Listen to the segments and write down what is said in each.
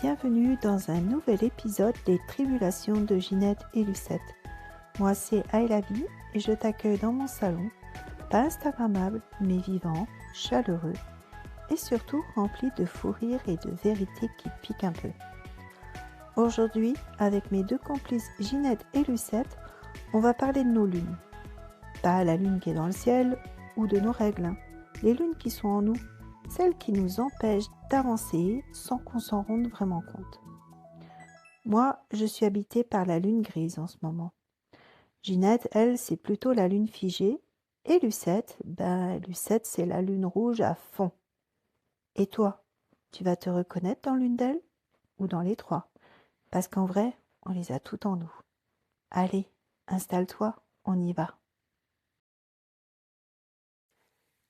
bienvenue dans un nouvel épisode des Tribulations de Ginette et Lucette. Moi c'est Aylavi et je t'accueille dans mon salon, pas instagrammable mais vivant, chaleureux et surtout rempli de fou rire et de vérités qui piquent un peu. Aujourd'hui, avec mes deux complices Ginette et Lucette, on va parler de nos lunes. Pas la lune qui est dans le ciel ou de nos règles, les lunes qui sont en nous, celles qui nous empêchent d'avancer sans qu'on s'en rende vraiment compte. Moi, je suis habitée par la lune grise en ce moment. Ginette, elle, c'est plutôt la lune figée. Et Lucette, Lucette, c'est la lune rouge à fond. Et toi, tu vas te reconnaître dans l'une d'elles ou dans les trois? Parce qu'en vrai, on les a toutes en nous. Allez, installe-toi, on y va.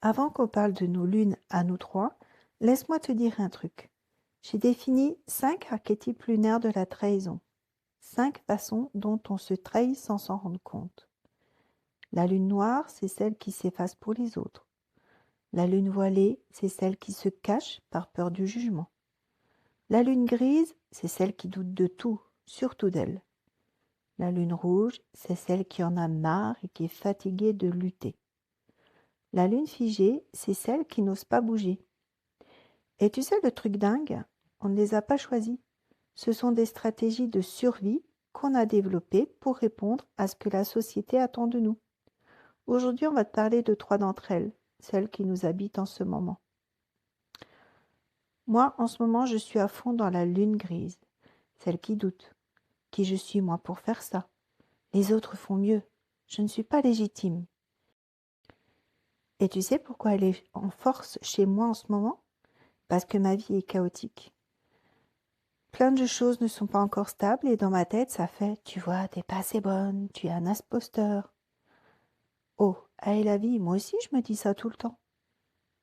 Avant qu'on parle de nos lunes à nous trois, laisse-moi te dire un truc. J'ai défini 5 archétypes lunaires de la trahison. 5 façons dont on se trahit sans s'en rendre compte. La lune noire, c'est celle qui s'efface pour les autres. La lune voilée, c'est celle qui se cache par peur du jugement. La lune grise, c'est celle qui doute de tout, surtout d'elle. La lune rouge, c'est celle qui en a marre et qui est fatiguée de lutter. La lune figée, c'est celle qui n'ose pas bouger. Et tu sais le truc dingue, on ne les a pas choisis. Ce sont des stratégies de survie qu'on a développées pour répondre à ce que la société attend de nous. Aujourd'hui, on va te parler de 3 d'entre elles, celles qui nous habitent en ce moment. Moi, en ce moment, je suis à fond dans la lune grise, celle qui doute. Qui je suis, moi, pour faire ça? Les autres font mieux. Je ne suis pas légitime. Et tu sais pourquoi elle est en force chez moi en ce moment? Parce que ma vie est chaotique. Plein de choses ne sont pas encore stables et dans ma tête, ça fait « Tu vois, t'es pas assez bonne, tu es un imposteur. » Oh, allez la vie, moi aussi je me dis ça tout le temps.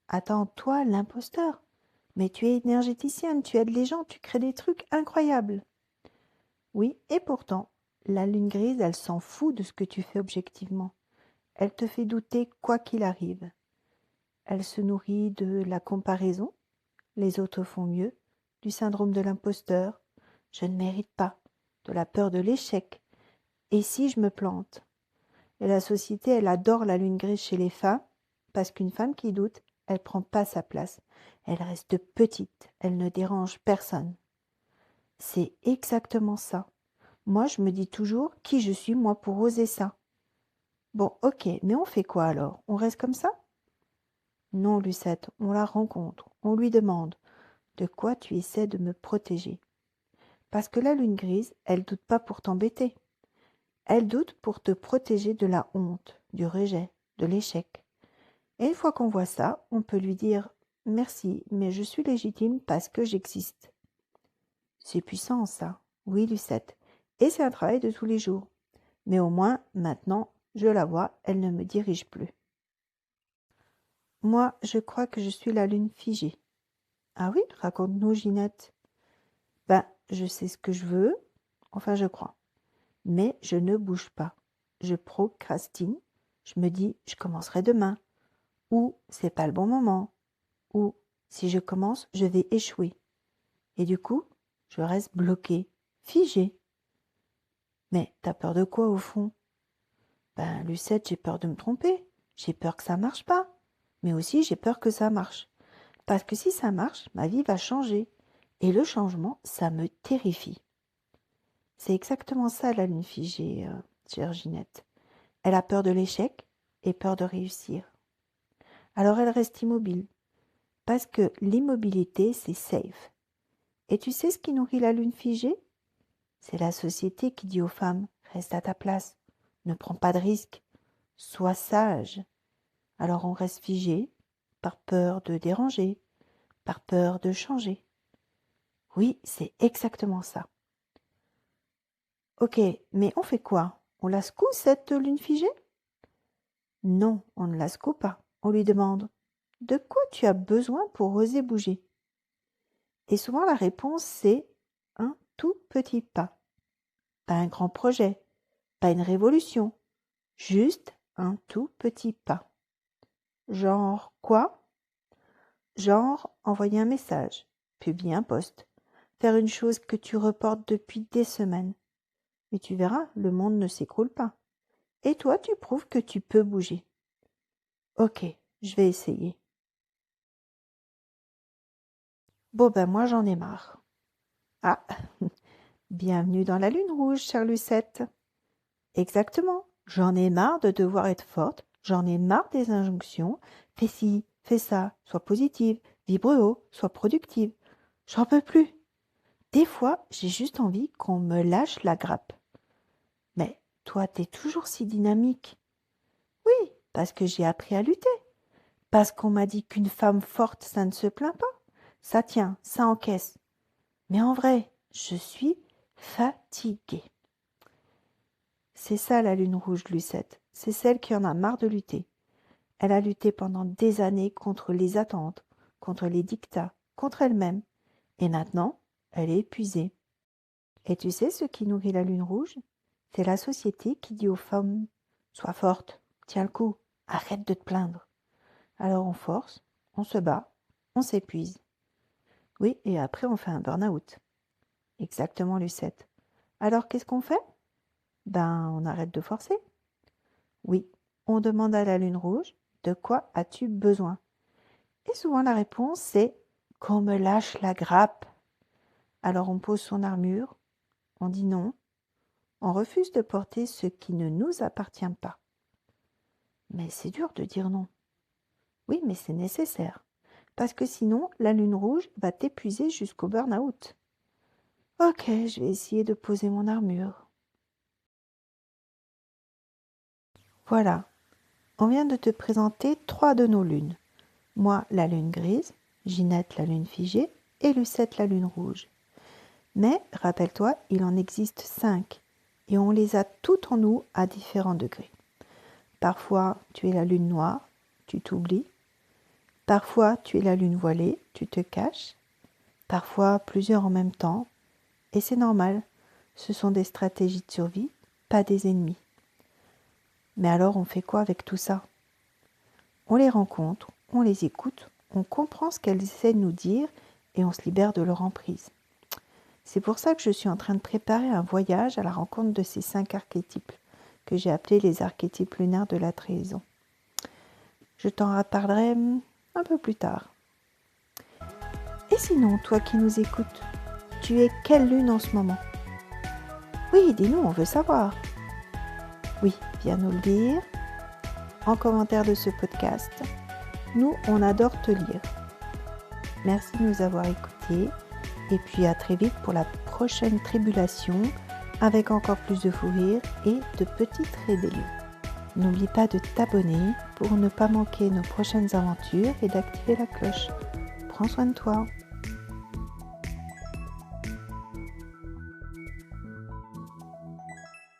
Attends, toi, l'imposteur? Mais tu es énergéticienne, tu aides les gens, tu crées des trucs incroyables. Oui, et pourtant, la lune grise, elle s'en fout de ce que tu fais objectivement. Elle te fait douter quoi qu'il arrive. Elle se nourrit de la comparaison, les autres font mieux, du syndrome de l'imposteur, je ne mérite pas, de la peur de l'échec. Et si je me plante? Et la société, elle adore la lune grise chez les femmes, parce qu'une femme qui doute, elle ne prend pas sa place. Elle reste petite, elle ne dérange personne. C'est exactement ça. Moi, je me dis toujours qui je suis, moi, pour oser ça. Bon, ok, mais on fait quoi alors? On reste comme ça? Non, Lucette, on la rencontre, on lui demande de quoi tu essaies de me protéger. Parce que la lune grise, elle doute pas pour t'embêter. Elle doute pour te protéger de la honte, du rejet, de l'échec. Et une fois qu'on voit ça, on peut lui dire « Merci, mais je suis légitime parce que j'existe. » C'est puissant, ça. Oui, Lucette. Et c'est un travail de tous les jours. Mais au moins, maintenant, je la vois, elle ne me dirige plus. Moi, je crois que je suis la lune figée. Ah oui, raconte-nous, Ginette. Je sais ce que je veux, enfin je crois. Mais je ne bouge pas. Je procrastine. Je me dis, je commencerai demain. Ou c'est pas le bon moment. Ou si je commence, je vais échouer. Et du coup, je reste bloquée, figée. Mais t'as peur de quoi au fond? Lucette, j'ai peur de me tromper. J'ai peur que ça marche pas. Mais aussi, j'ai peur que ça marche. Parce que si ça marche, ma vie va changer. Et le changement, ça me terrifie. C'est exactement ça, la lune figée, chère Ginette. Elle a peur de l'échec et peur de réussir. Alors elle reste immobile. Parce que l'immobilité, c'est safe. Et tu sais ce qui nourrit la lune figée? C'est la société qui dit aux femmes, reste à ta place, ne prends pas de risques, sois sage. Alors on reste figé, par peur de déranger, par peur de changer. Oui, c'est exactement ça. Ok, mais on fait quoi? On la secoue, cette lune figée? Non, on ne la secoue pas. On lui demande, de quoi tu as besoin pour oser bouger? Et souvent la réponse, c'est un tout petit pas. Pas un grand projet, pas une révolution, juste un tout petit pas. Genre quoi? Genre envoyer un message, publier un post, faire une chose que tu reportes depuis des semaines. Et tu verras, le monde ne s'écroule pas. Et toi, tu prouves que tu peux bouger. Ok, je vais essayer. Bon ben moi j'en ai marre. Ah, bienvenue dans la lune rouge, chère Lucette. Exactement, j'en ai marre de devoir être forte, j'en ai marre des injonctions. Fais ci, fais ça, sois positive, vibre haut, sois productive. J'en peux plus. Des fois, j'ai juste envie qu'on me lâche la grappe. Mais toi, t'es toujours si dynamique. Oui, parce que j'ai appris à lutter. Parce qu'on m'a dit qu'une femme forte, ça ne se plaint pas. Ça tient, ça encaisse. Mais en vrai, je suis fatiguée. C'est ça la lune rouge, Lucette. C'est celle qui en a marre de lutter. Elle a lutté pendant des années contre les attentes, contre les dictats, contre elle-même. Et maintenant, elle est épuisée. Et tu sais ce qui nourrit la lune rouge? C'est la société qui dit aux femmes: sois forte, tiens le coup, arrête de te plaindre. Alors on force, on se bat, on s'épuise. Oui, et après on fait un burn-out. Exactement, Lucette. Alors qu'est-ce qu'on fait? Ben, on arrête de forcer. Oui, on demande à la lune rouge: de quoi as-tu besoin? Et souvent la réponse c'est: qu'on me lâche la grappe. Alors on pose son armure, on dit non, on refuse de porter ce qui ne nous appartient pas. Mais c'est dur de dire non. Oui, mais c'est nécessaire. Parce que sinon, la lune rouge va t'épuiser jusqu'au burn-out. Ok, je vais essayer de poser mon armure. Voilà, on vient de te présenter 3 de nos lunes. Moi, la lune grise, Ginette, la lune figée, et Lucette, la lune rouge. Mais, rappelle-toi, il en existe 5, et on les a toutes en nous à différents degrés. Parfois, tu es la lune noire, tu t'oublies. Parfois, tu es la lune voilée, tu te caches. Parfois, plusieurs en même temps. Et c'est normal, ce sont des stratégies de survie, pas des ennemis. Mais alors, on fait quoi avec tout ça? On les rencontre, on les écoute, on comprend ce qu'elles essaient de nous dire et on se libère de leur emprise. C'est pour ça que je suis en train de préparer un voyage à la rencontre de ces 5 archétypes, que j'ai appelés les archétypes lunaires de la trahison. Je t'en reparlerai un peu plus tard. Et sinon, toi qui nous écoutes, tu es quelle lune en ce moment? Oui, dis-nous, on veut savoir. Oui, viens nous le dire en commentaire de ce podcast. Nous, on adore te lire. Merci de nous avoir écoutés et puis à très vite pour la prochaine tribulation avec encore plus de fou rire et de petites rébellions. N'oublie pas de t'abonner pour ne pas manquer nos prochaines aventures et d'activer la cloche. Prends soin de toi.